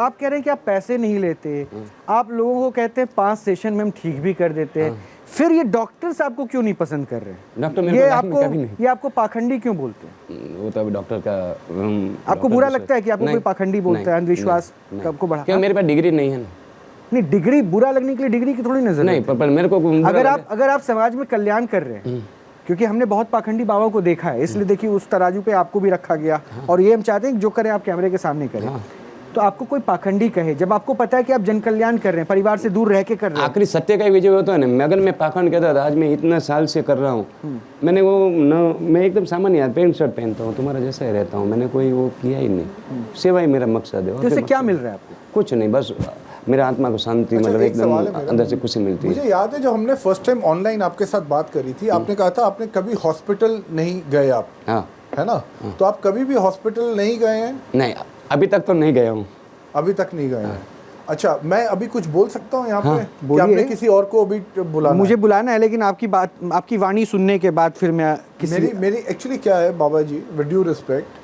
आप कह रहे हैं कि आप पैसे नहीं लेते, आप लोगों को कहते हैं 5 सेशन में हम ठीक भी कर देते हैं, फिर ये डॉक्टर्स आपको क्यों नहीं पसंद कर रहे हैं? डॉक्टर मेरे ये को आपको कभी नहीं। ये आपको पाखंडी क्यों बोलते हैं? वो तो अभी डॉक्टर का आपको बुरा लगता है कि आपको कोई पाखंडी बोलता है, अंधविश्वास आपको बढ़ा? क्यों? मेरे पास डिग्री नहीं है ना। नहीं, डिग्री बुरा लगने के लिए डिग्री की थोड़ी नजर नहीं, पर मेरे को अगर आप समाज में कल्याण कर रहे हैं, क्योंकि हमने बहुत पाखंडी बाबाओं को देखा है, इसलिए देखिए उस तराजू पे आपको भी रखा गया, और ये हम चाहते हैं कि जो करें आप कैमरे के सामने करें। तो आपको कोई पाखंडी कहे, जब आपको पता है कि आप जन कल्याण कर रहे हैं, परिवार से दूर रह के कर रहे हैं, आखिरी सत्य का विजय होता है ना। अगर मैं पाखंड कहता था, आज मैं इतना साल से कर रहा हूँ, मैंने वो न, मैं एकदम सामान्य पैंट शर्ट पहनता हूँ, तुम्हारा जैसा ही रहता हूँ, मैंने कोई वो किया ही नहीं। सेवा ही मेरा मकसद है। तो इससे क्या मिल रहा है आपको? कुछ नहीं, बस मेरा आत्मा को शांति, मतलब एकदम अंदर से खुशी मिलती है। मुझे याद है जब हमने फर्स्ट टाइम ऑनलाइन आपके साथ बात करी थी, आपने कहा था आपने कभी हॉस्पिटल नहीं गए आप, हाँ, है ना? तो आप कभी भी हॉस्पिटल नहीं गए हैं? नहीं, अभी तक तो नहीं गया हूँ। अभी तक नहीं गए हैं। अच्छा, मैं अभी कुछ बोल सकता हूँ यहाँ पे? बोलिए। आपने किसी और को अभी बुलाना? मुझे बुलाना है, लेकिन आपकी बात, आपकी वाणी सुनने के बाद फिर मैं मेरी एक्चुअली क्या है बाबा जी, विद ड्यू रिस्पेक्ट,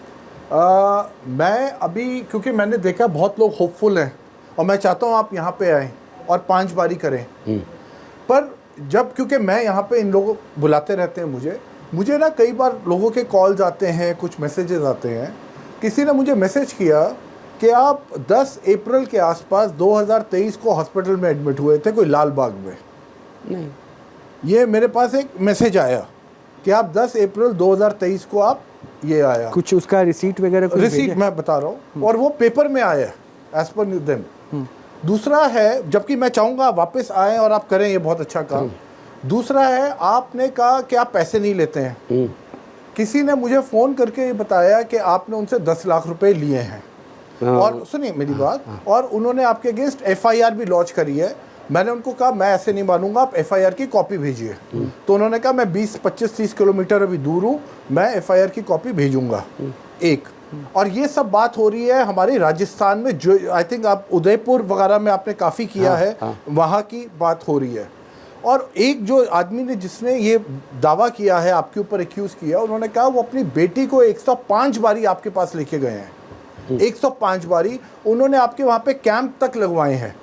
मैं अभी, क्योंकि मैंने देखा बहुत लोग होपफुल हैं और मैं चाहता हूँ आप यहाँ पे आएँ और 5 बारी करें, पर जब, क्योंकि मैं यहाँ पे इन लोगों बुलाते रहते हैं, मुझे ना कई बार लोगों के कॉल्स आते हैं, कुछ मैसेजेस आते हैं। किसी ने मुझे मैसेज किया कि आप 10 अप्रैल के आसपास 2023 को हॉस्पिटल में एडमिट हुए थे, कोई लाल बाग में। नहीं, ये मेरे पास एक मैसेज आया कि आप 10 अप्रैल 2023 को आप ये आया, कुछ उसका रिसीट वगैरह कुछ रिसीट मैं बता रहा हूँ, और वो पेपर में आया एज पर देम। दूसरा है, जबकि मैं चाहूँगा वापस आएँ और आप करें, ये बहुत अच्छा काम। दूसरा है, आपने कहा कि आप पैसे नहीं लेते हैं। किसी ने मुझे फ़ोन करके ये बताया कि आपने उनसे 10 लाख रुपए लिए हैं, और सुनिए मेरी बात, और उन्होंने आपके अगेंस्ट FIR भी लॉन्च करी है। मैंने उनको कहा मैं ऐसे नहीं मानूंगा, आप FIR की कॉपी भेजिए। तो उन्होंने कहा मैं 20, 25, 30 किलोमीटर अभी दूर हूँ, मैं FIR की कॉपी भेजूंगा। एक, और ये सब बात हो रही है हमारे राजस्थान में, जो आई थिंक आप उदयपुर वगैरह में आपने काफ़ी किया है, वहाँ की बात हो रही है। और एक जो आदमी ने, जिसने ये दावा किया है, आपके ऊपर एक्यूज़ किया, उन्होंने कहा वो अपनी बेटी को 105 बारी आपके पास लेके गए हैं। 105 बारी उन्होंने आपके वहाँ पे कैंप तक लगवाए हैं,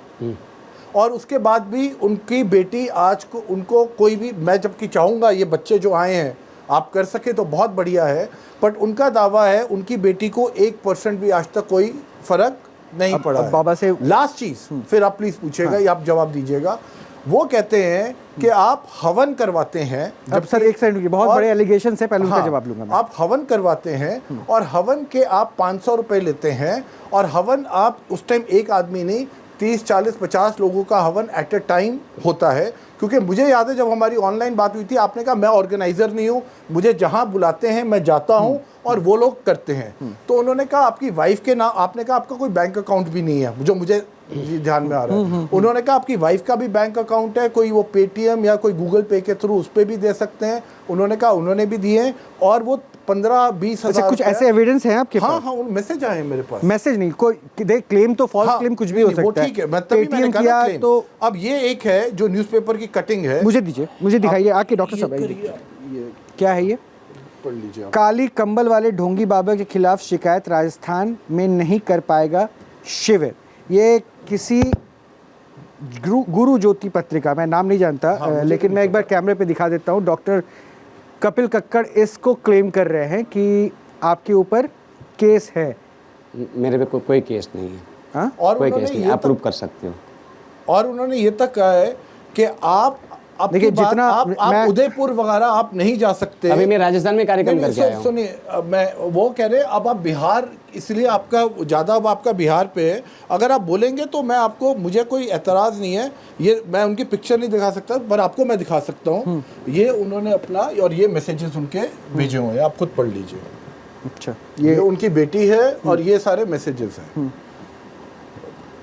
और उसके बाद भी उनकी बेटी आज को, उनको कोई भी, मैं जबकि चाहूँगा ये बच्चे जो आए हैं आप कर सके तो बहुत बढ़िया है, बट उनका दावा है उनकी बेटी को 1% भी आज तक कोई फ़र्क नहीं पड़ा है। बाबा से लास्ट चीज़, फिर आप प्लीज़ पूछिएगा या आप जवाब दीजिएगा। वो कहते हैं कि आप हवन करवाते हैं। अब सर एक सेकंड, बहुत बड़े एलिगेशन है, पहले उसका जवाब लूंगा मैं। आप हवन करवाते हैं और हवन के आप 500 रुपए लेते हैं, और हवन आप उस टाइम एक आदमी नहीं, 30, 40, 50 लोगों का हवन एट ए टाइम होता है। क्योंकि मुझे याद है जब हमारी ऑनलाइन बात हुई थी, आपने कहा मैं ऑर्गेनाइजर नहीं हूँ, मुझे जहाँ बुलाते हैं मैं जाता हूँ और वो लोग करते हैं। तो उन्होंने कहा आपकी वाइफ के नाम, आपने कहा आपका कोई बैंक अकाउंट भी नहीं है, जो मुझे ध्यान में आ रहा है। उन्होंने कहा आपकी वाइफ का भी बैंक अकाउंट है, कोई वो पेटीएम या कोई गूगल पे के थ्रू उस पर भी दे सकते हैं। उन्होंने कहा उन्होंने भी दिए, और वो 15-20 हज़ार कुछ ऐसे एविडेंस हैं आपके पास? हाँ, मैसेज आए मेरे पास। मैसेज नहीं, कोई देख, क्लेम तो फॉल्स क्लेम कुछ भी हो सकता है, ठीक है, मैं तभी मैंने कहा क्लेम। तो अब ये एक है जो न्यूज़पेपर की कटिंग है, मुझे दीजिए, मुझे दिखाइए आके डॉक्टर साहब। क्या है ये? पढ़ लीजिए आप। काली कंबल वाले ढोंगी बाबा के खिलाफ शिकायत, राजस्थान में नहीं कर पाएगा शिविर। ये किसी गुरु ज्योति पत्रिका, मैं नाम नहीं जानता, लेकिन मैं एक बार कैमरे पे दिखा देता हूँ। डॉक्टर कपिल कक्कड़ इसको क्लेम कर रहे हैं कि आपके ऊपर केस है। मेरे पे कोई केस नहीं है। हाँ? और कोई केस नहीं, आप प्रूव कर सकते हो। और उन्होंने ये तक कहा है कि आप देखिए, जितना आप उदयपुर वगैरह आप नहीं जा सकते। अभी मैं राजस्थान में कार्यक्रम करके आया हूं। सुनिए, मैं वो कह रहे, अब आप बिहार, इसलिए आपका ज़्यादा अब आपका बिहार पे है। अगर आप बोलेंगे तो मैं आपको, मुझे कोई एतराज़ नहीं है, ये मैं उनकी पिक्चर नहीं दिखा सकता, पर आपको मैं दिखा सकता हूँ। ये उन्होंने अपना, और ये मैसेजेस उनके भेजे हुए हैं, आप खुद पढ़ लीजिए। अच्छा, ये उनकी बेटी है और ये सारे मैसेजेस हैं।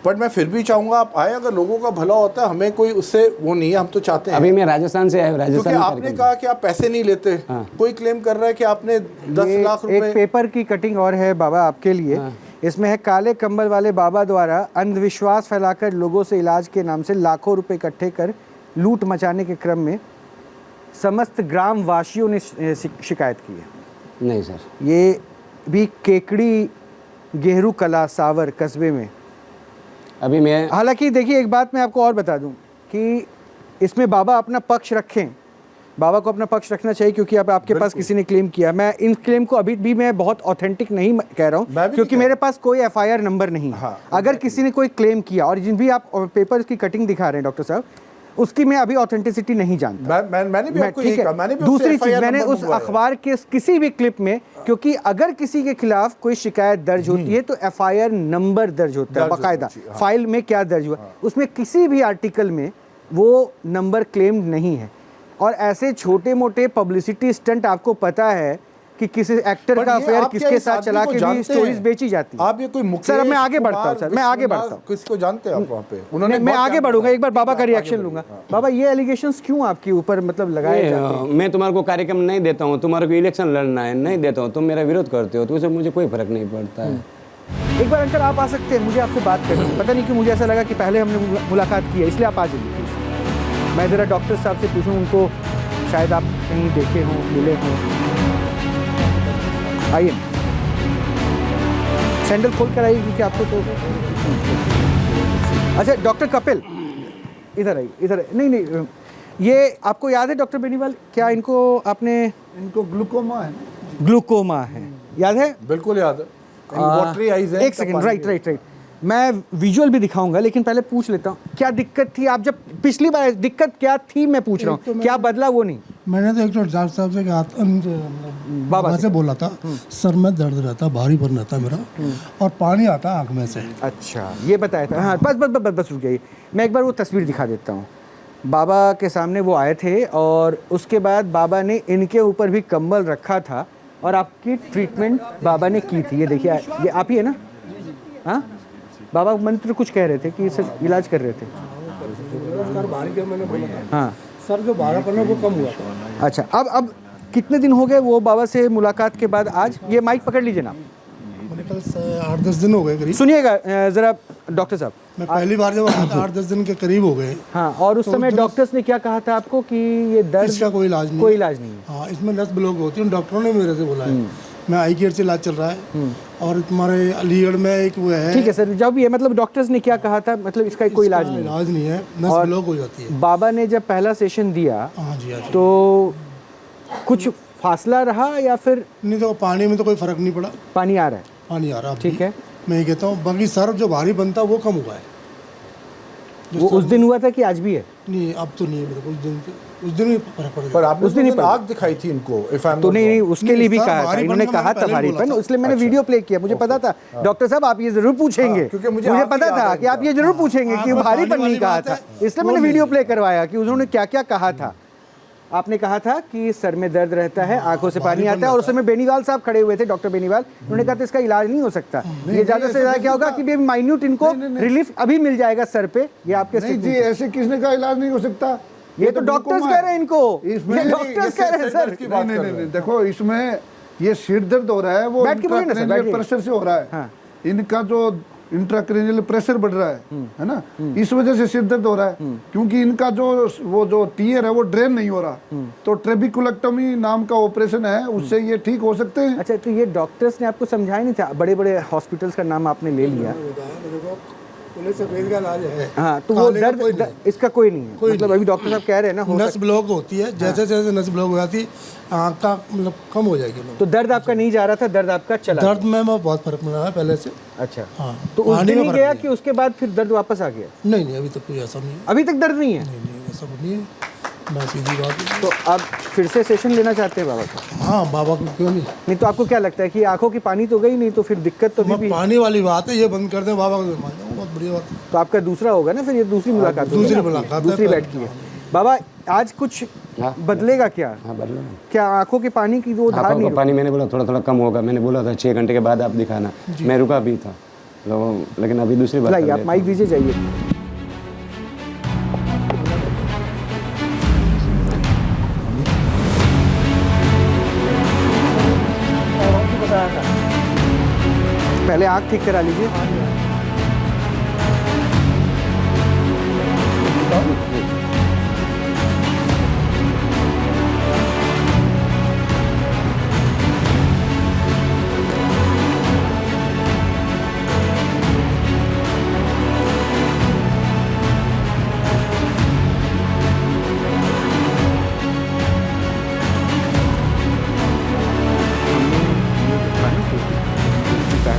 बट मैं फिर भी चाहूंगा आप आए, अगर लोगों का भला होता है, हमें कोई उससे वो नहीं है, हम तो चाहते हैं। अभी मैं राजस्थान से आया हूं, राजस्थान क्योंकि आपने कहा कि आप पैसे नहीं लेते। कोई क्लेम कर रहा है कि आपने 10 लाख रुपए। एक पेपर की कटिंग और है बाबा आपके लिए। इसमें है, काले कंबल वाले बाबा द्वारा अंधविश्वास फैलाकर लोगों से इलाज के नाम से लाखों रुपए इकट्ठे कर लूट मचाने के क्रम में समस्त ग्राम वासियों ने शिकायत की है। नहीं सर, ये भी केकड़ी गेहरू कला सावर कस्बे में अभी मैं हालांकि देखिए एक बात मैं आपको और बता दूं कि इसमें बाबा अपना पक्ष रखें, बाबा को अपना पक्ष रखना चाहिए, क्योंकि अब आपके पास किसी ने क्लेम किया। मैं इन क्लेम को अभी भी मैं बहुत ऑथेंटिक नहीं कह रहा हूँ, क्योंकि मेरे पास कोई एफआईआर नंबर नहीं है। हाँ, अगर किसी ने कोई क्लेम किया और जिन भी आप पेपर की कटिंग दिखा रहे हैं डॉक्टर साहब, उसकी मैं अभी ऑथेंटिसिटी नहीं जानता। मैंने भी आपको यही कहा, मैंने भी दूसरी चीज, मैंने उस अखबार के किसी भी क्लिप में, क्योंकि अगर किसी के खिलाफ कोई शिकायत दर्ज होती है तो एफआईआर नंबर दर्ज होता है बाकायदा, फाइल में क्या दर्ज हुआ, उसमें किसी भी आर्टिकल में वो नंबर क्लेम नहीं है। और ऐसे छोटे मोटे पब्लिसिटी स्टंट आपको पता है कि किसी एक्टर का अफेयर किसके साथ चला के भी स्टोरीज बेची जाती है। आप ये कोई सर अब मैं आगे बढ़ता हूँ, सर मैं आगे बढ़ता हूँ, किसको जानते हैं आप वहाँ पे? उन्होंने मैं आगे बढ़ूंगा, एक बार बाबा का रिएक्शन लूंगा। बाबा ये एलिगेशंस क्यों आपके ऊपर मतलब लगाए जाते हैं? मैं तुम्हारे को कार्यक्रम नहीं देता हूँ, तुम्हारे को इलेक्शन लड़ना है नहीं देता हूँ, तुम मेरा विरोध करते हो तो उससे मुझे कोई फर्क नहीं पड़ता है। एक बार अंकल आप आ सकते हैं, मुझे आपसे बात करनी है। पता नहीं क्यों मुझे ऐसा लगा कि पहले हमने मुलाकात की है, इसलिए आप आ जाइए। मैं ज़रा डॉक्टर साहब से पूछूं, उनको शायद आप कहीं देखे हों, मिले हों। आइए, सैंडल खोल कर आइए क्योंकि आपको तो। अच्छा डॉक्टर कपिल, इधर आइए, इधर नहीं नहीं, ये आपको याद है डॉक्टर बेनीवाल, क्या इनको आपने, इनको ग्लूकोमा है, ग्लूकोमा है, याद है? बिल्कुल याद है। वाटरी आइज है। एक सेकंड, राइट, मैं विजुअल भी दिखाऊंगा, लेकिन पहले पूछ लेता हूँ क्या दिक्कत थी। आप जब पिछली बार दिक्कत क्या थी मैं पूछ रहा हूँ, क्या बदला वो नहीं। मैंने तो एक तो डॉक्टर साहब से कहा था, बाबा से बोला था, सर में दर्द रहता, भारीपन रहता मेरा, और पानी आता आँख में से। अच्छा ये बताया था, हाँ बस रुक जाइए, मैं एक बार वो तस्वीर दिखा देता हूँ। बाबा के सामने वो आए थे और उसके बाद बाबा ने इनके ऊपर भी कंबल रखा था और आपकी ट्रीटमेंट बाबा ने की थी। ये देखिए, ये आप ही है ना? हाँ बाबा मंत्र कुछ कह रहे थे कि सर इलाज कर रहे थे। सर भारी का मैंने बोला था, हाँ सर जो भारापन है वो कम हुआ था। अच्छा, अब कितने दिन हो गए वो बाबा से मुलाकात के बाद? आज ये माइक पकड़ लीजिए ना, मेरे कल 8-10 दिन हो गए करीब। सुनिएगा ज़रा डॉक्टर साहब, मैं पहली बार जब आया था 8-10 दिन के करीब हो गए। हाँ, और उस समय डॉक्टर्स ने क्या कहा था आपको कि ये दर्द, इसका कोई इलाज नहीं, कोई इलाज नहीं है? हाँ, इसमें नस ब्लॉक होती है, डॉक्टरों ने मेरे से बोला है। मैं आई केयर से इलाज चल रहा है, और तुम्हारे अलीगढ़ में एक वो है। ठीक है सर, जब ये मतलब डॉक्टर्स ने क्या कहा था, मतलब इसका कोई इलाज नहीं? इलाज नहीं है, नस ब्लॉक हो जाती है। बाबा ने जब पहला सेशन दिया हाँ जी, हाँ जी। तो कुछ फासला रहा या फिर नहीं तो पानी में तो कोई फर्क नहीं पड़ा, पानी आ रहा है? पानी आ रहा है। ठीक है, मैं ये कहता हूँ, बाकी सर जो भारी बनता वो कम हुआ है। वो उस दिन हुआ था कि आज भी है? नहीं अब तो नहीं है मेरे को, उस दिन ही फर्क पड़ पर गया। आपने उस दिन ही तो आग दिखाई थी इनको, if I'm तो not नहीं, wrong। उसके लिए भी सर, कहा था, भारीपन इन्होंने का कहा मैंने था पहले बोला भारीपन, था। इसलिए मैंने वीडियो प्ले किया, मुझे पता था डॉक्टर साहब आप ये जरूर पूछेंगे, क्योंकि मुझे मुझे आपकी पता याद था है कि आप ये जरूर पूछेंगे कि हाँ, भारीपन पानी नहीं वाली कहा बात था, है, इसलिए मैंने वीडियो प्ले करवाया कि उन्होंने क्या क्या कहा था। आपने कहा था कि सर में दर्द रहता है, आंखों से पानी आता है, और उस समय बेनीवाल साहब खड़े हुए थे, डॉक्टर बेनीवाल, उन्होंने कहा था इसका इलाज नहीं हो सकता, ये ज्यादा से ज्यादा क्या होगा कि माइन्यूट इनको रिलीफ अभी मिल जाएगा सर पे। ये आपके नहीं जी, ऐसे किसने का इलाज नहीं हो सकता। ये तो डॉक्टर्स कह रहे हैं इनको, इसमें ये डॉक्टर्स कह रहे हैं सर। नहीं, देखो इसमें ये सिर दर्द हो रहा है, वो बैठ के बोलिए ना सर, बैठिए। प्रेशर से हो रहा है। हाँ। इनका जो इंट्राक्रेनियल प्रेशर बढ़ रहा है ना, इस वजह से सिर दर्द हो रहा है, क्योंकि इनका जो टीयर है वो ड्रेन नहीं हो रहा। तो ट्रेबिकुलेक्टोमी नाम का ऑपरेशन है, उससे ये ठीक हो सकते हैं। अच्छा, तो ये डॉक्टर्स ने आपको समझाया नहीं था? बड़े बड़े हॉस्पिटल्स का नाम आपने ले लिया, सफेद का इलाज है। हाँ, तो वो दर्द इसका कोई नहीं है, मतलब अभी डॉक्टर साहब कह रहे हैं ना नस ब्लॉक होती है, जैसे जैसे नस ब्लॉक हो जाती है आँख का मतलब कम हो जाएगी। तो दर्द आपका नहीं जा रहा था, दर्द आपका चला? दर्द में बहुत फर्क पड़ रहा है पहले से। अच्छा, हाँ, तो उस दिन ही गया कि उसके बाद फिर दर्द वापस आ गया? नहीं अभी तक कोई ऐसा नहीं है। अभी तक दर्द नहीं है? नहीं ऐसा नहीं है, मैं सीधी बात है। तो आप फिर से सेशन लेना चाहते हैं बाबा का? हाँ बाबा को क्यों नहीं। नहीं तो आपको क्या लगता है कि आंखों की पानी तो गई नहीं, तो फिर दिक्कत तो भी? पानी वाली बात है, ये बंद कर दे बाबा को, बहुत बढ़िया बात है। तो आपका दूसरा होगा ना फिर, ये दूसरी मुलाकात होगी दूसरी ना आपकी? मुलाकात है, दूसरी बैठ की है। बाबा आज कुछ बदलेगा क्या? हाँ बदलो। क्या आंखों के पानी की वो धार आंखों नहीं? का पानी मैंने बोला थोड़ा थोड़ा कम होगा, मैंने बोला था 6 घंटे के बाद आप दिखाना, मैं रुका भी था, लेकिन अभी दूसरी बात लाइए, आप माइक दीजिए, जाइए। पहले आँख ठीक करा लीजिए।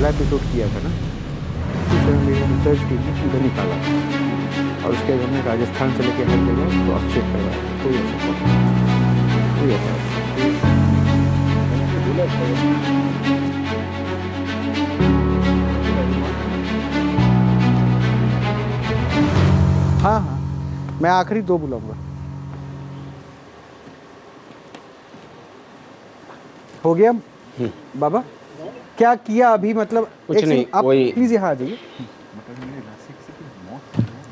पहला एपिसोड किया था ना, उसी समय मेरी रिसर्च की थी, उधर निकाला और उसके बाद हमने राजस्थान से लेकर हर जगह क्रॉस चेक करवाया, कोई ऐसा कोई ऐसा हाँ हाँ, मैं आखिरी 2 बुलाऊंगा। हो गया बाबा? क्या किया अभी, मतलब कुछ एक नहीं, सेकंड, आप वही- प्लीज यहाँ आ जाइए।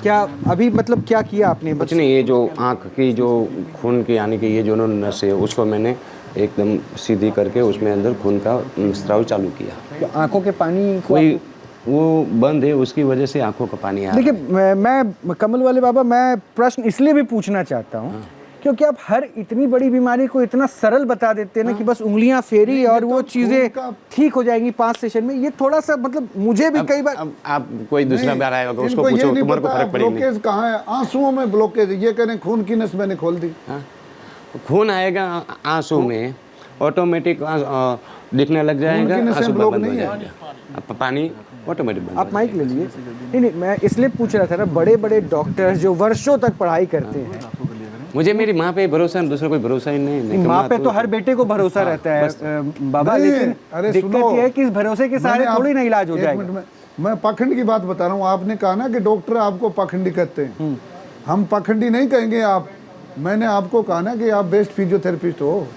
क्या अभी मतलब क्या किया आपने? कुछ नहीं, ये जो आँख की जो खून की यानी कि ये जो नस है उसको मैंने एकदम सीधी करके उसमें अंदर खून का स्राव चालू किया। तो आंखों के पानी को कोई वो बंद है, उसकी वजह से आंखों का पानी आ रहा है। देखिए, मैं कमल वाले बाबा, मैं प्रश्न इसलिए भी पूछना चाहता हूँ क्योंकि आप हर इतनी बड़ी बीमारी को इतना सरल बता देते हैं ना कि बस उंगलियां फेरी और वो चीजें ठीक हो जाएंगी 5 सेशन में। ये थोड़ा सा मतलब मुझे भी कई बार, अब आप कोई दूसरा बार आएगा उसको इनको ये पूछो, नहीं तुम्हारे को पता फर्क पड़ेगा नहीं। ब्लॉकेज कहाँ है, आंसुओं में ब्लॉकेज, ये करें खून की नस मैंने खोल दी। हाँ? खून आएगा आंसू में, ऑटोमेटिक दिखने लग जाएगा, खून की नसें आंसू ब्लॉक बंद हो नहीं है। जाएगा, अब पानी ऑटोमेटिक बंद आप माइक ले लीजिए। नहीं, मैं इसलिए पूछ रहा था ना, बड़े बड़े डॉक्टर्स जो वर्षों तक पढ़ाई करते हैं, मुझे मेरी माँ पे भरोसा है, दूसरा कोई भरोसा ही नहीं। माँ पे तो हर बेटे को भरोसा रहता है बाबा, नहीं, लेकिन अरे दिक्कत सुनो, ये है कि इस भरोसे के सहारे मैंने थोड़ी ना इलाज हो एक जाएगा। मिनट में, मैं पाखंड की बात बता रहा हूँ। आपने कहा ना कि डॉक्टर आपको पाखंडी कहते हैं, हम पाखंडी नहीं कहेंगे आप। मैंने आपको कहा ना कि आप बेस्ट फिजियोथेरेपिस्ट हो।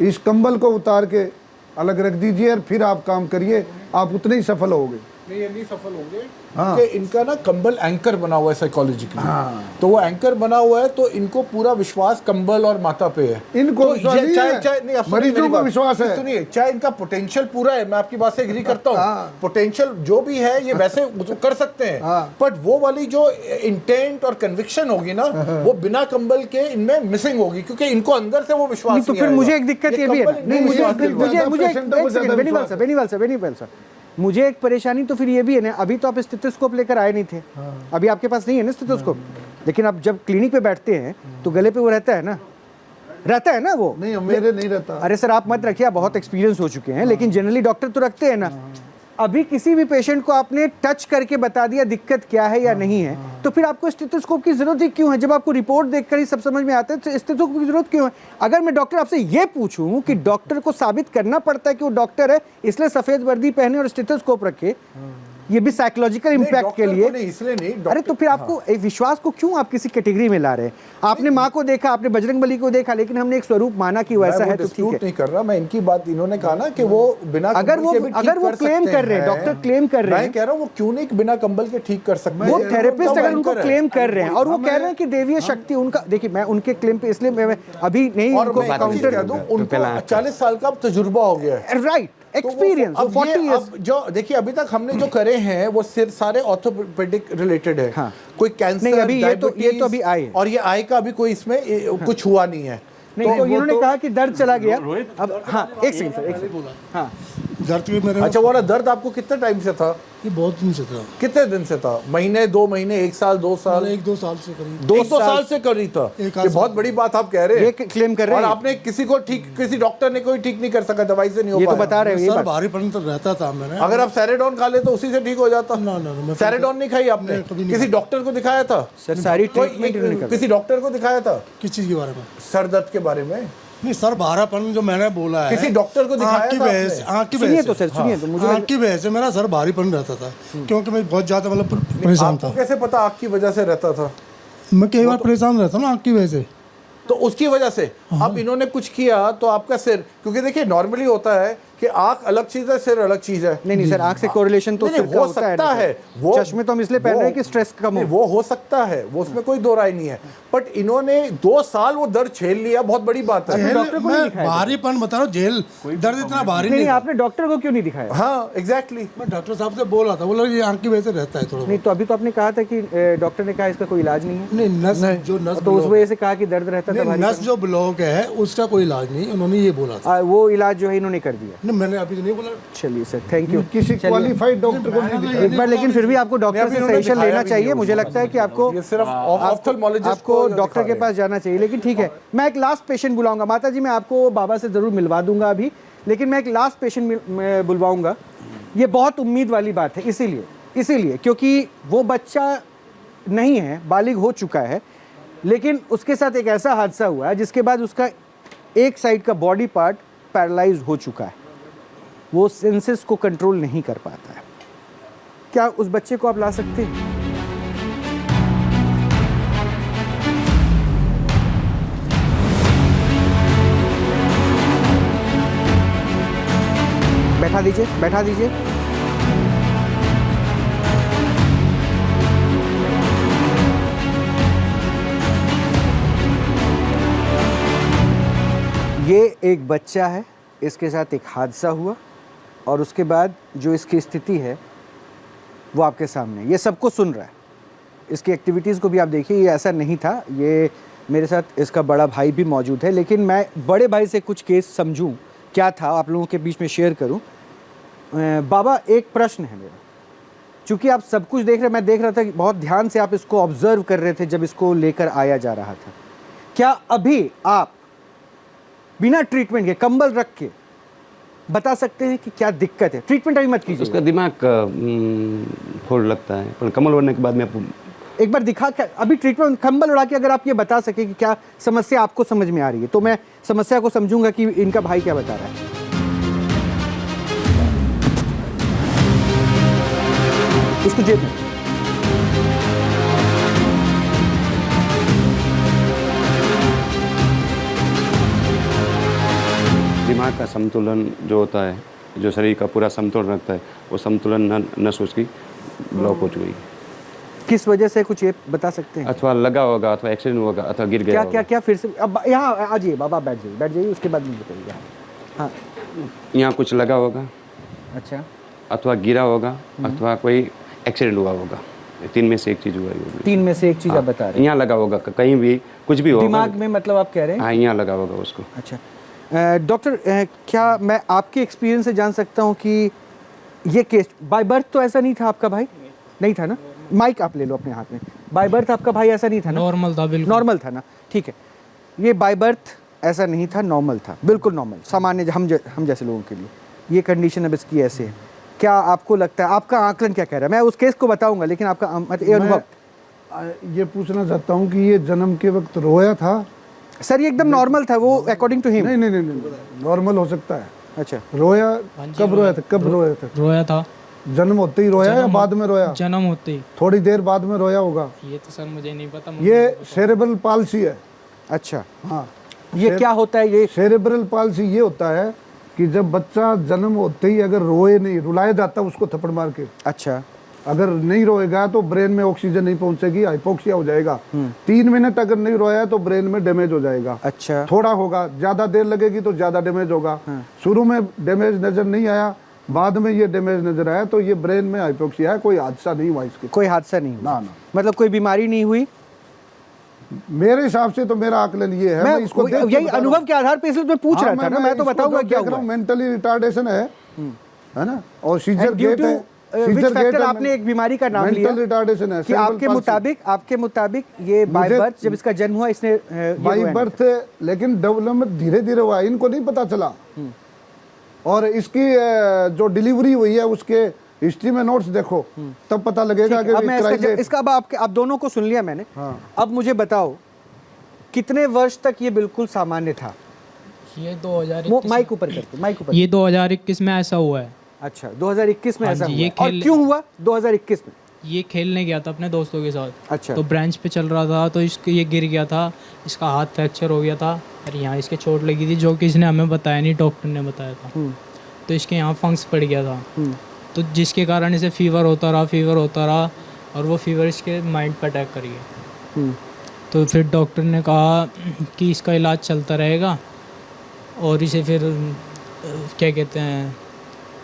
इस कंबल को उतार के अलग रख दीजिए और फिर आप काम करिए, आप उतने ही सफल होगे। नहीं, ये नहीं सफल होंगे क्योंकि इनका ना कंबल एंकर बना हुआ है साइकोलॉजिकली। तो वो एंकर बना हुआ है तो इनको पूरा विश्वास कंबल और माता पे है। इनको तो विश्वास नहीं है, नहीं, आप सुनिए मरीजों मेरी को बात। विश्वास है। सुनिए, चाहे इनका पोटेंशियल पूरा है, मैं आपकी बात से एग्री करता हूँ, पोटेंशियल जो भी है ये वैसे कर सकते हैं, बट वो वाली जो इंटेंट और कन्विक्शन होगी ना, वो बिना कंबल के इनमें मिसिंग होगी, क्योंकि इनको अंदर से वो विश्वास नहीं, तो नहीं फिर आएगा। मुझे एक दिक्कत ये भी है ना, नहीं मुझे बेनीवाल सर, मुझे एक परेशानी तो फिर ये भी है ना, अभी तो आप स्टेथोस्कोप लेकर आए नहीं थे, अभी आपके पास नहीं है ना स्टेथोस्कोप, लेकिन आप जब क्लिनिक पे बैठते हैं तो गले पे वो रहता है ना वो। नहीं, मेरे नहीं रहता। अरे सर आप मत रखिए, आप बहुत एक्सपीरियंस हो चुके हैं, लेकिन जनरली डॉक्टर तो रखते हैं ना। अभी किसी भी पेशेंट को आपने टच करके बता दिया दिक्कत क्या है या नहीं है, तो फिर आपको स्टेथोस्कोप की जरूरत ही क्यों है? जब आपको रिपोर्ट देखकर ही सब समझ में आता है तो स्टेथोस्कोप की जरूरत क्यों है? अगर मैं डॉक्टर आपसे ये पूछूं कि डॉक्टर को साबित करना पड़ता है कि वो डॉक्टर है इसलिए सफेद वर्दी पहने और स्टेथोस्कोप रखे, ये भी साइकोलॉजिकल इम्पैक्ट के लिए। इसलिए नहीं, अरे तो फिर आपको एक विश्वास को क्यों आप किसी कैटेगरी में ला रहे हैं? आपने माँ को देखा, आपने बजरंगबली को देखा, लेकिन हमने एक स्वरूप माना कि वैसा है तो ठीक है। नहीं कर रहा मैं इनकी बात, इन्होंने कहा ना कि वो बिना अगर वो क्लेम कर रहे हैं, डॉक्टर क्लेम कर रहे हैं, मैं कह रहा हूँ वो क्यों नहीं बिना कंबल के ठीक कर सकते? वो थेरेपिस्ट अगर उनको क्लेम कर रहे हैं और वो कह रहे हैं कि देवीय शक्ति उनका, देखिए मैं उनके क्लेम पे इसलिए मैं अभी नहीं और उनको मैं एक चीज़ कह दूं, उनको 40 साल का तजुर्बा हो गया है, राइट एक्सपीरियंस, अब 40 ये इयर्स। अब जो देखिए अभी तक हमने जो करे हैं वो सिर्फ सारे ऑर्थोपेडिक रिलेटेड है। हाँ। कोई कैंसर, नहीं, अभी ये तो अभी आए हैं। और ये आई का अभी कोई इसमें कुछ हुआ नहीं है। नहीं तो वो इन्होंने कहा कि दर्द चला गया अब। हाँ एक सेकंड सर, एक सेकंड। हाँ दर्द भी मेरे अच्छा, वो वाला दर्द आपको कितने टाइम से था? ये बहुत दिन से था, कितने दिन से था? महीने, 2 महीने, 1 साल, 2 साल? 1-2 साल से करीब। 2 साल से कर रही था। एक ये आध बहुत बड़ी बात आप कह रहे हैं, ये क्लेम कर रहे और हैं, आपने किसी को ठीक, किसी डॉक्टर ने कोई ठीक नहीं कर सका, दवाई से नहीं हो ये तो पाया। बता रहे हैं ये सर बात। भारीपन तो रहता था मैंने। अगर आप सैरेडोन खा ले तो उसी से ठीक हो जाता। ना, मैं सैरेडोन नहीं खाई आपने? कभी नहीं किसी डॉक्टर को दिखाया था? सर सारी ट्रीटमेंट इन्होंने कर किसी डॉक्टर को दिखाया था किस चीज़ के बारे में? सर दर्द के बारे में? नहीं सर, भारापन जो मैंने बोला है, किसी डॉक्टर को दिखाया आँख की था वजह से, आपने? आँख की सुनिए वजह तो से, सर, सुनिए तो मुझे आँख की वजह से मेरा सर भारीपन रहता था, क्योंकि मैं बहुत ज़्यादा मतलब परेशान आपको था। कैसे पता आँख की वजह से रहता था? मैं कई बार परेशान रहता हूँ ना आँख की वजह से। तो उसकी वजह से अब इन्होंने कुछ किया तो आपका सिर, क्योंकि देखिए नॉर्मली होता है कि आँख अलग चीज है, सिर अलग चीज है। नहीं सर, आंख से कोरिलेशन तो नहीं, सिर का हो होता सकता ना है, सर। वो चश्मे तो हम इसलिए पहन रहे हैं कि स्ट्रेस कम नहीं, हो। वो हो सकता है, वो उसमें कोई दो राय नहीं है, बट इन्होंने 2 साल वो दर्द झेल लिया, बहुत बड़ी बात है। डॉक्टर को नहीं मैं दिखाया? भारीपन बता रहा हूँ, जेल दर्द इतना भारी नहीं नहीं था। आपने डॉक्टर को क्यों नहीं दिखाया? हाँ एग्जैक्टली। मैं डॉक्टर साहब से बोला था, बोला ये आँख की वजह से रहता है थोड़ा नहीं तो अभी तो आपने कहा था कि डॉक्टर ने कहा इसका कोई इलाज नहीं है, नहीं नस जो नस तो उस वजह से कहा कि दर्द रहता था भारी। नस जो ब्लॉक है उसका कोई इलाज नहीं, उन्होंने ये बोला था। वो इलाज जो है इन्होंने कर दिया। नहीं मैंने अभी तो नहीं बोला। चलिए सर, थैंक यू। किसी क्वालिफाइड डॉक्टर को नहीं दिखाया। एक बार लेकिन फिर भी आपको डॉक्टर से सजेशन लेना चाहिए। मुझे लगता है कि आपको ये सिर्फ ऑफ्थल्मोलॉजिस्ट आपको डॉक्टर के पास जाना चाहिए। लेकिन ठीक है, मैं एक लास्ट पेशेंट बुलाऊंगा। माता जी मैं आपको बाबा से ज़रूर मिलवा दूंगा अभी, लेकिन मैं एक लास्ट पेशेंट बुलवाऊंगा ये बहुत उम्मीद वाली बात है, इसीलिए क्योंकि वो बच्चा नहीं है, बालिग हो चुका है, लेकिन उसके साथ एक ऐसा हादसा हुआ है जिसके बाद उसका एक साइड का बॉडी पार्ट पैरालाइज हो चुका है, वो सेंसेस को कंट्रोल नहीं कर पाता है। क्या उस बच्चे को आप ला सकते हैं? बैठा दीजिए। ये एक बच्चा है, इसके साथ एक हादसा हुआ और उसके बाद जो इसकी स्थिति है वो आपके सामने, ये सबको सुन रहा है। इसकी एक्टिविटीज़ को भी आप देखिए, ये ऐसा नहीं था। ये मेरे साथ इसका बड़ा भाई भी मौजूद है, लेकिन मैं बड़े भाई से कुछ केस समझूं क्या था, आप लोगों के बीच में शेयर करूं। बाबा, एक प्रश्न है मेरा, चूँकि आप सब कुछ देख रहे, मैं देख रहा था कि बहुत ध्यान से आप इसको ऑब्जर्व कर रहे थे जब इसको लेकर आया जा रहा था। क्या अभी आप बिना ट्रीटमेंट के, कंबल रख के बता सकते हैं कि क्या दिक्कत है? ट्रीटमेंट अभी मत कीजिए। उसका दिमाग फोड़ लगता है, पर कमल ओढ़ने के बाद में आपको एक बार दिखा के, अभी ट्रीटमेंट कंबल उड़ा के अगर आप ये बता सके कि क्या समस्या आपको समझ में आ रही है, तो मैं समस्या को समझूंगा कि इनका भाई क्या बता रहा है। उसको जेब में दिमाग का संतुलन जो होता है, जो शरीर का पूरा संतुलन रखता है, वो संतुलन नस उसकी ब्लॉक हो चुकी है। किस वजह से, कुछ ये बता सकते हैं? अथवा लगा होगा, अथवा एक्सीडेंट होगा, अथवा गिर गया क्या क्या क्या फिर से अब यहाँ आ जाइए बाबा, बैठ जाइए, उसके बाद मुझे बताइए। हाँ, यहाँ कुछ लगा होगा, अच्छा, अथवा गिरा होगा, अथवा कोई एक्सीडेंट हुआ होगा। तीन में से एक चीज़ हुआ होगी। तीन में से एक चीज़ आप बता रहे हैं। यहाँ लगा होगा, कहीं भी कुछ भी होगा दिमाग में, मतलब आप कह रहे हैं? हाँ, यहाँ लगा होगा उसको। अच्छा डॉक्टर, क्या मैं आपके एक्सपीरियंस से जान सकता हूँ कि ये केस बाय बर्थ तो ऐसा नहीं था आपका भाई? नहीं था ना? माइक आप ले लो अपने हाथ में। बाय बर्थ आपका भाई ऐसा नहीं था ना? नॉर्मल था, बिल्कुल नॉर्मल था ना, ठीक है। ये बाय बर्थ ऐसा नहीं था, नॉर्मल था, बिल्कुल नॉर्मल, सामान्य हम जैसे लोगों के लिए। ये कंडीशन अब इसकी ऐसे है। क्या आपको लगता है, आपका आकलन क्या कह रहा है? मैं उस केस को बताऊंगा, लेकिन आपका अनुभव। ये पूछना चाहता हूँ कि ये जन्म के वक्त रोया था? सर ये एकदम नॉर्मल था वो, अकॉर्डिंग टू हिम। नहीं, नॉर्मल हो सकता है। अच्छा, रोया कब रोया था? कब रोया था? रोया था जन्म होते ही रोया या बाद में रोया? जन्म होते ही। थोड़ी देर बाद में रोया होगा। ये तो सर मुझे नहीं पता। ये सेरेब्रल पाल्सी है। अच्छा, हाँ, ये क्या होता है? ये सेरेब्रल पाल्सी ये होता है कि जब बच्चा जन्म होते ही अगर रोए नहीं, रुलाया जाता उसको थप्पड़ मार के। अच्छा, अगर नहीं रोएगा तो ब्रेन में ऑक्सीजन नहीं पहुंचेगी, हाइपोक्सिया हो जाएगा। 3 मिनट अगर नहीं रोया तो ब्रेन में डैमेज हो जाएगा। अच्छा, थोड़ा होगा, ज्यादा देर लगेगी तो ज्यादा डैमेज होगा। शुरू में डैमेज नजर नहीं आया, बाद में ये डैमेज नजर आया, तो ये ब्रेन में हाइपोक्सिया है। कोई हादसा नहीं हुआ इसके। कोई हादसा नहीं हुआ? ना, मतलब कोई बीमारी नहीं हुई? मेरे हिसाब से तो मेरा आकलन ये है, मैं इसको देख के यही बता रहा अनुभव के आधार पे इसलिए मैं पूछ रहा था ना, मैं तो बताऊंगा क्या हुआ। मेंटली रिटार्डेशन है ना, और सीजर गेट है। Which factor आपने एक बीमारी का नाम लिया मेंटल रिटार्डेशन है कि आपके मुताबिक ये बाय बर्थ जब इसका जन्म हुआ, इसने बाय बर्थ, लेकिन डेवलपमेंट धीरे धीरे हुआ, इनको नहीं पता चला। और इसकी जो डिलीवरी हुई है उसके हिस्ट्री में नोट्स देखो, तब पता लगेगा कि अब मैं इसका अब आप दोनों को सुन लिया मैंने। हाँ। अब मुझे बताओ कितने वर्ष तक ये बिल्कुल सामान्य था? ये 2021 माइक ऊपर करके, माइक ऊपर। ये 2021 में ऐसा हुआ है। अच्छा, 2021 में हाँ ऐसा जी, हुआ? ये और क्यों हुआ 2021 में? ये खेलने गया था अपने दोस्तों के साथ। अच्छा, तो ब्रांच पे चल रहा था, तो इसको ये गिर गया था, इसका हाथ फ्रैक्चर हो गया था और यहाँ इसके चोट लगी थी, जो कि इसने हमें बताया नहीं, डॉक्टर ने बताया था। तो इसके यहाँ फंक्स पड़ गया था, तो जिसके कारण इसे फीवर होता रहा और वो फीवर इसके माइंड पर अटैक कर गया। तो फिर डॉक्टर ने कहा कि इसका इलाज चलता रहेगा और इसे फिर क्या कहते हैं,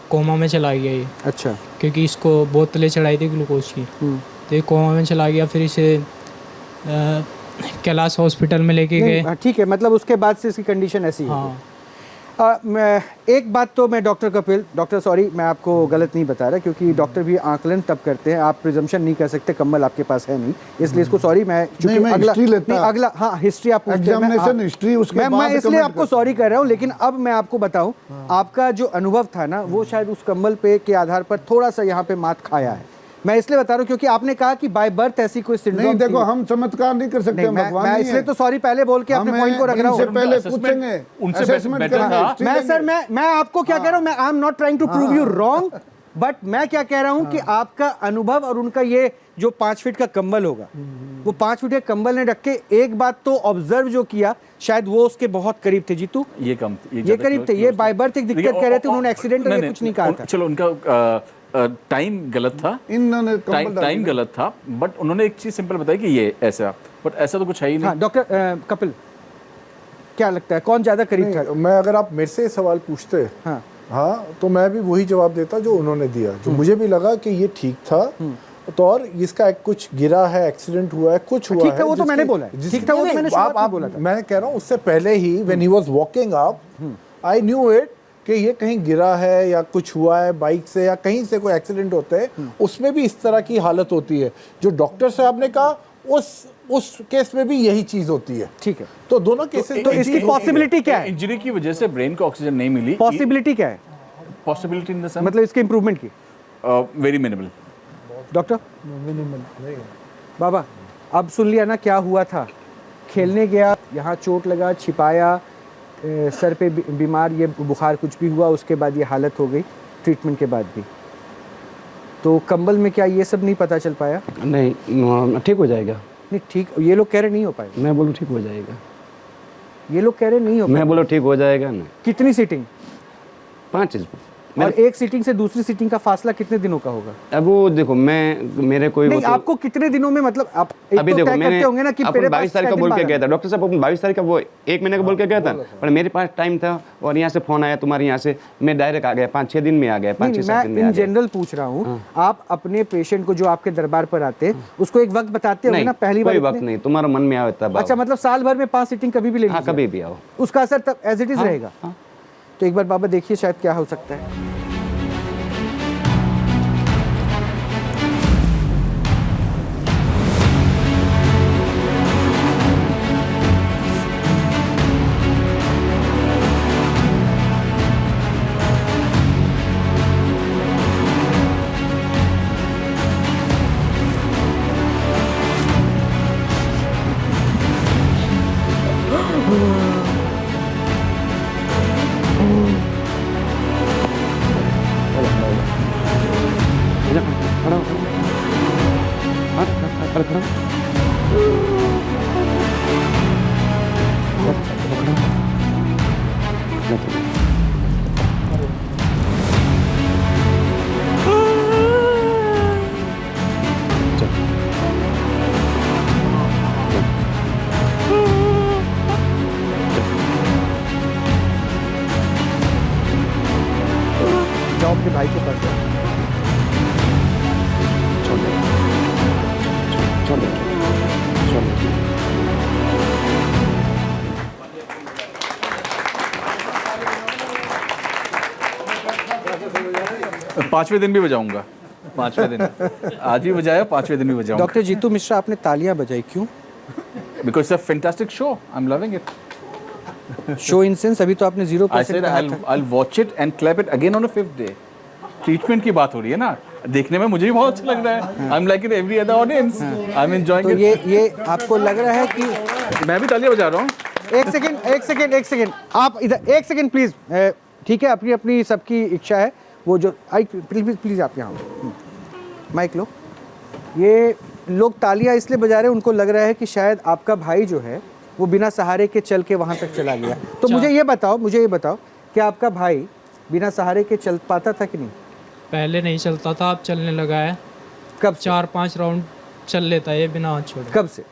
कोमा में चला गया ये। अच्छा, क्योंकि इसको बोतलें चढ़ाई थी ग्लूकोज की, तो ये कोमा में चला गया। फिर इसे कैलाश हॉस्पिटल में लेके गए। ठीक है, मतलब उसके बाद से इसकी कंडीशन ऐसी है। हाँ, एक बात तो मैं डॉक्टर कपिल, डॉक्टर सॉरी मैं आपको गलत नहीं बता रहा, क्योंकि डॉक्टर भी आकलन तब करते हैं, आप प्रिजम्पशन नहीं कर सकते, कम्बल आपके पास है नहीं, इसलिए इसको सॉरी मैं नहीं, मैं हिस्ट्री लेता। नहीं, अगला हाँ हिस्ट्री आप पूछते हैं, एग्जामिनेशन हिस्ट्री उसके बाद मैं इसलिए comment आपको सॉरी कर रहा हूँ, लेकिन अब मैं आपको बताऊं आपका जो अनुभव था ना वो शायद उस कम्बल पे के आधार पर थोड़ा सा यहाँ पे मात खाया है। मैं इसलिए बता रहा हूँ क्योंकि आपने कहा कि बाय बर्थ ऐसी कोई सिंड्रोम नहीं, देखो हम चमत्कार नहीं कर सकते, नहीं, भगवान मैं नहीं इसलिए है। तो सॉरी पहले बोल के अपने पॉइंट को रख रहा इनसे हूँ। पहले assessment पूछेंगे, उनसे assessment better करेंगे, था। history मैं लेंगे। सर मैं आपको क्या कह रहा हूँ, मैं I am not trying to prove you wrong, but मैं क्या कह रहा हूँ कि आपका अनुभव और उनका ये जो 5 फीट का कंबल होगा, वो 5 फीट के कंबल ने रख के एक बात तो ऑब्जर्व जो किया, शायद वो उसके बहुत करीब थे। जीतू ये कम ये करीब थे, ये बाय बर्थ एक दिक्कत कह रहे थे, उन्होंने एक्सीडेंट करके कुछ नहीं कहा था। चलो उनका टाइम गलत था, इन्होंने कंबल डाल टाइम दिया। गलत था, बट उन्होंने एक चीज सिंपल बताई कि ये ऐसा, बट ऐसा तो कुछ है ही नहीं। हाँ डॉक्टर कपिल क्या लगता है कौन ज्यादा करीब था? मैं अगर आप मेरे से सवाल पूछते हाँ हाँ तो मैं भी वही जवाब देता जो उन्होंने दिया, जो मुझे भी लगा कि ये ठीक था। तो और इसका एक कुछ गिरा है, एक्सीडेंट हुआ है, कुछ हुआ ठीक था, है वो तो मैंने बोला है। ठीक था, वो तो मैंने शुरुआत में बोला था। मैं कह रहा हूँ उससे पहले ही when he was walking up I knew it कि ये कहीं गिरा है या कुछ हुआ है बाइक से या कहीं से कोई एक्सीडेंट होते हैं, उसमें भी इस तरह की हालत होती है। जो डॉक्टर साहब ने कहा उस केस में भी यही चीज होती है। ठीक है, तो दोनों केसेस तो इसकी पॉसिबिलिटी क्या है? इंजरी की वजह से ब्रेन को ऑक्सीजन नहीं मिली। पॉसिबिलिटी क्या है, पॉसिबिलिटी इन द सेंस मतलब इसके इम्प्रूवमेंट की? Very minimal. डॉक्टर बाबा अब सुन लिया ना क्या हुआ था, खेलने गया, यहाँ चोट लगा, छिपाया, सर पे बीमार, ये बुखार कुछ भी हुआ, उसके बाद ये हालत हो गई ट्रीटमेंट के बाद भी। तो कंबल में क्या ये सब नहीं पता चल पाया? नहीं ठीक हो जाएगा। नहीं ठीक, ये लोग कह रहे नहीं हो पाएगा, मैं बोलूँ ठीक हो जाएगा, ये लोग कह रहे नहीं हो मैं बोलूँ ठीक हो जाएगा ना। कितनी सीटिंग 5 और एक सीटिंग से दूसरी सीटिंग का फासला कितने दिनों का होगा? अब वो देखो मेरे कोई नहीं वो तो, आपको कितने दिनों में, मतलब आप एक अभी तो देखो तय मैंने करते होंगे ना कि मेरे 22 तारीख का बोल के गया था डॉक्टर साहब, 22 तारीख का वो 1 महीने का बोल के गया था, पर मेरे पास टाइम था और यहाँ से फोन आया तुम्हारे यहाँ से, मैं डायरेक्ट आ गया, 5-6 दिन में आ गया, 5-6 दिन में मैं आ इन गया। जनरल पूछ रहा हूँ, आप अपने पेशेंट को जो आपके दरबार पर आते हैं उसको एक वक्त बताते होंगे नहीं ना पहली बार? कोई वक्त नहीं, तुम्हारा मन में आता है। अच्छा, मतलब साल भर में 5 सीटिंग कभी भी ले हाँ लीजिए, कभी भी आओ। उसका असर तब एज इट इज रहेगा। तो एक बार बाबा देखिए शायद क्या हो सकता है। खड़ा हो, खड़ा खड़ा। जाओ अपने भाई के पास जाओ। छोड़ दे, छोड़ दे, छोड़ दे। 5वें दिन भी बजाऊंगा, 5वें दिन आज भी बजाया, 5वें दिन भी बजाऊंगा। डॉक्टर जीतू मिश्रा आपने तालियां बजाई क्यों? Because it's a fantastic show, I am loving it. Show in sense अभी तो आपने 0% आई सेड कहा था। I'll watch it and clap it again on a 5th day. Treatment की बात हो रही है ना, देखने में मुझे भी बहुत अच्छा लग रहा है। I am like in every other audience, I am enjoying तो इट। ये आपको लग रहा है कि मैं भी तालियां बजा रहा हूँ। एक सेकेंड आप इधर एक सेकेंड प्लीज। ठीक है, अपनी अपनी सबकी इच्छा है, वो जो आई प्लीज आप यहाँ माइक लो। ये लोग तालियां इसलिए बजा रहे हैं, उनको लग रहा है कि शायद आपका भाई जो है वो बिना सहारे के चल के वहाँ तक चला गया। तो मुझे ये बताओ कि आपका भाई बिना सहारे के चल पाता था कि नहीं? पहले नहीं चलता था, अब चलने लगा है। कब से? 4-5 राउंड चल लेता है ये बिना हाथ छोड़े। कब से?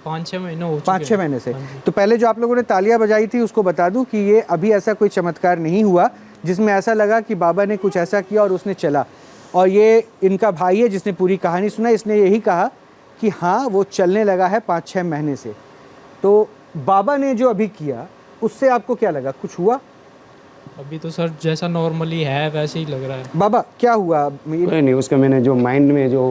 5-6 महीने हो चुके 5-6 हैं। महीने से। हाँ जी। तो पहले जो आप लोगों ने तालियां बजाई थी उसको बता दूं कि ये अभी ऐसा कोई चमत्कार नहीं हुआ जिसमें ऐसा लगा कि बाबा ने कुछ ऐसा किया और उसने चला। और ये इनका भाई है जिसने पूरी कहानी सुना, इसने यही कहा कि हाँ वो चलने लगा है 5-6 महीने से। तो बाबा ने जो अभी किया उससे आपको क्या लगा, कुछ हुआ? अभी तो सर जैसा नॉर्मली है वैसे ही लग रहा है। बाबा क्या हुआ? कोई नहीं, उसका मैंने जो माइंड में जो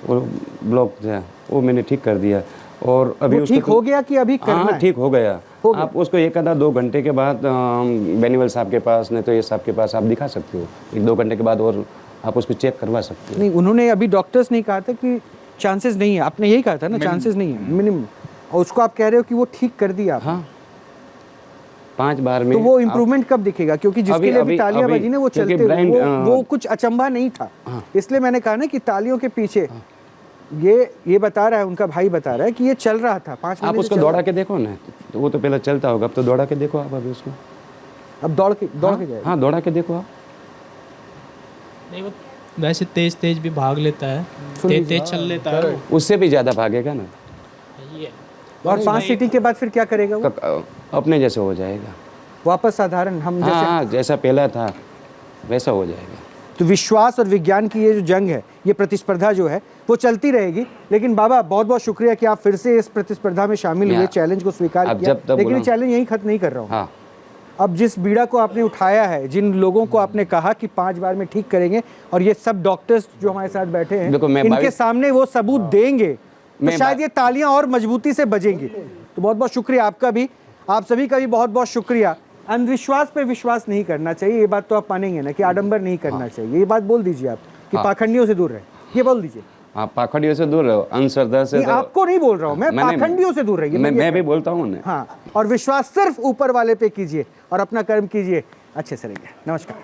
वो ब्लॉक था वो मैंने ठीक कर दिया। और अभी वो ठीक हो गया कि अभी करना हाँ है? ठीक हो गया। हो गया। आप उसको 1 आधा 2 घंटे के बाद बेनीवाल साहब के पास, नहीं तो ये साहब के पास आप दिखा सकते हो 1-2 घंटे के बाद, और आप उसको चेक करवा सकते हो। नहीं, उन्होंने अभी डॉक्टर्स नहीं कहा था कि चांसेस नहीं है, आपने यही कहा था ना, चांसेस नहीं है, मिनिमम, और उसको आप कह रहे हो कि वो ठीक कर दिया आपने। हाँ 5 बार में। तो वो इम्प्रूवमेंट कब दिखेगा? क्योंकि जिसके लिए भी तालियां बजी ना वो क्योंकि चलते ब्रांड, वो कुछ अचंभा नहीं था, इसलिए मैंने कहा ना कि तालियों के पीछे ये बता रहा है, उनका भाई बता रहा है कि ये चल रहा था 5 आप महीने उसको से चल दौड़ा के देखो ना, तो वो तो पहले चलता होगा, अब तो दौड़ा के देखो आप अभी उसको। अब दौड़ के जाएगा। हाँ दौड़ा के देखो आप। नहीं वो वैसे तेज भी भाग लेता है, तेज चल लेता है वो। उससे भी ज़्यादा भागेगा ना, ये और 5 सीटिंग के बाद फिर क्या करेगा वो? अपने जैसे हो जाएगा। वापस साधारण हम जैसे। हाँ जैसा पहला था वैसा हो जाएगा। तो विश्वास और विज्ञान की ये जो जंग है, ये प्रतिस्पर्धा जो है वो चलती रहेगी। लेकिन बाबा बहुत बहुत शुक्रिया कि आप फिर से इस प्रतिस्पर्धा में शामिल हुए, चैलेंज को स्वीकार अब किया। जब तक लेकिन ये बोला- चैलेंज यहीं खत्म नहीं कर रहा हूँ। हाँ अब जिस बीड़ा को आपने उठाया है, जिन लोगों को आपने कहा कि 5 बार में ठीक करेंगे, और ये सब डॉक्टर्स जो हमारे साथ बैठे हैं, देखो, मैं इनके 22 सामने वो सबूत देंगे, तो मैं शायद ये तालियां और मजबूती से बजेंगी। तो बहुत बहुत शुक्रिया आपका भी, आप सभी का भी बहुत बहुत शुक्रिया। अंधविश्वास पे विश्वास नहीं करना चाहिए, ये बात तो आप मानेंगे ना, कि आडंबर नहीं करना चाहिए, ये बात बोल दीजिए आप कि पाखंडियों से दूर रहे, ये बोल दीजिए। आप पाखंडियों से दूर रहो, अंधश्रद्धा से नहीं, आपको नहीं बोल रहा हूँ मैं, पाखंडियों से दूर रहिए। मैं भी बोलता हूँ ना। हाँ, और विश्वास सिर्फ ऊपर वाले पे कीजिए और अपना कर्म कीजिए अच्छे से रहिए। नमस्कार।